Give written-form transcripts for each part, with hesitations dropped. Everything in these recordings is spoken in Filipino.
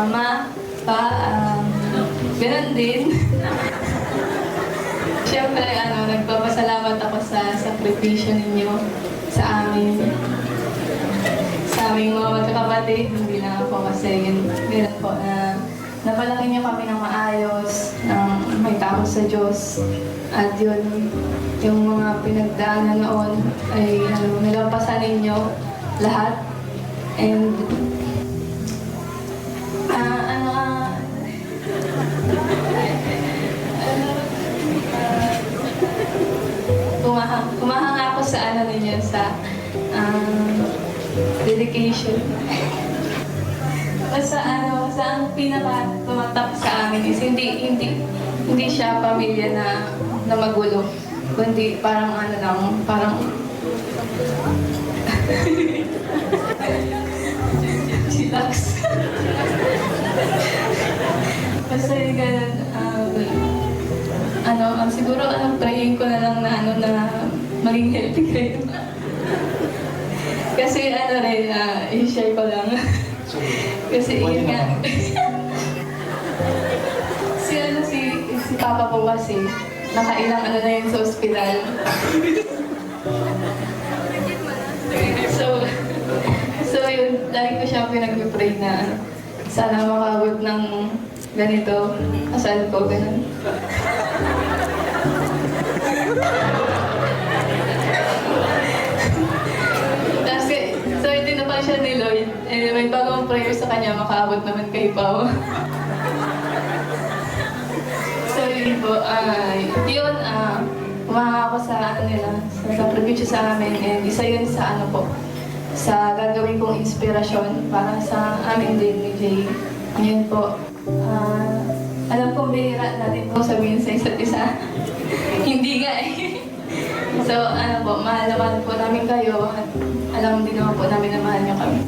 Ma, pa, ganun din. Siyempre, nagpapasalamat ako sa sakripisyo ninyo sa amin. Sa aming mga magkakapatid, hindi lang ako kasi ganun po na napalaki niyo kami ng maayos, ng may takot sa Diyos. At yun, yung mga pinagdaanan noon ay nilampasan ninyo lahat. And kumahanga ako sa ninyo, sa dedication. Sa ang pinaka tumatak sa amin is hindi siya pamilya na magulo, kundi parang parang chillax. Basta yung ganun, siguro praying ko na lang na maging healthy kayo. Kasi i-share ko lang. Kasi yun nga. si Papa po kasi, nakailang na yun sa ospital. So yun, lagi ko siya pinag-pray na sana makabot ng ganito, asal ko, ganun. So itinapan siya ni Lloyd. May bagong prayer sa kanya, makaabot naman kay Pao. So yun po, kumahanga ako sa sakripisyo sa amin, and isa yun sa sa gagawin kong inspirasyon para sa amin din ni Jay. Ngayon po, alam kong bihira natin po sabihin sa isa't isa. Hindi nga eh. So, mahal naman po namin kayo at alam din naman po namin na mahal niyo kami.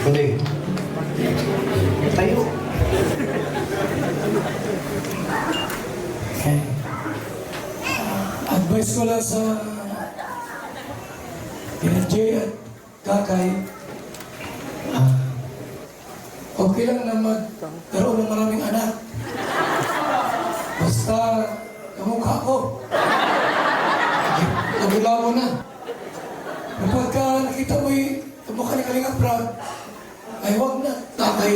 Hindi. Tayo. Okay. Advice ko lang sa Jay at Kakay, okay lang na magkaroon ng maraming anak. Basta kamukha ko. Nagula mo na. Kapag nakita mo yung kamukha ni Kalinga Prab, ay huwag na, Kakay.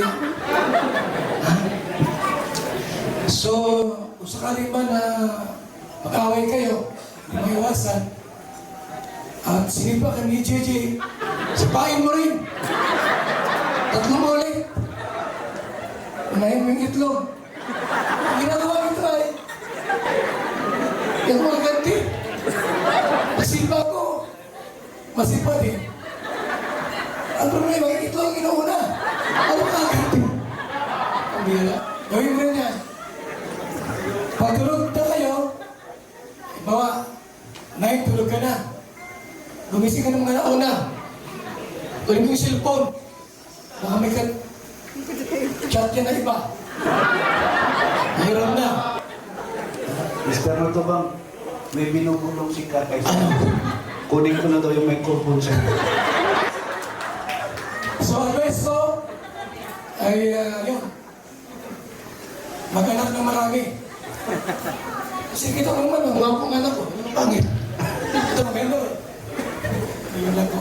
So, kung sakali man na mag-away kayo, hindi mo iwasan, at sinipa ka ni JJ, sipain mo rin. Tatlo mo ulit. Unahin mo yung itlog. Ang ginagawa nito ay, yung mga ganti. Masipa ko. Masipa din. Ang problema, yung itlog ang inuuna. Ano ka ganti? Ang bihira. Gawin mo rin yan. Pag tulog na kayo, bawa, night tulog ka na. Gumising ka ng mga nauna. Tuloy mo yung cellphone. Baka may chat yan na iba. Mayroon na. Mr. Roto bang may binubulong si Kakay sa kunin ko na daw yung microphone sa So, ang best ko ay yun. Mag-anak ng marami. Kasi kita ko naman, ang wapong anak ko. Ang pangit. Ito, maganda. Yun lang po.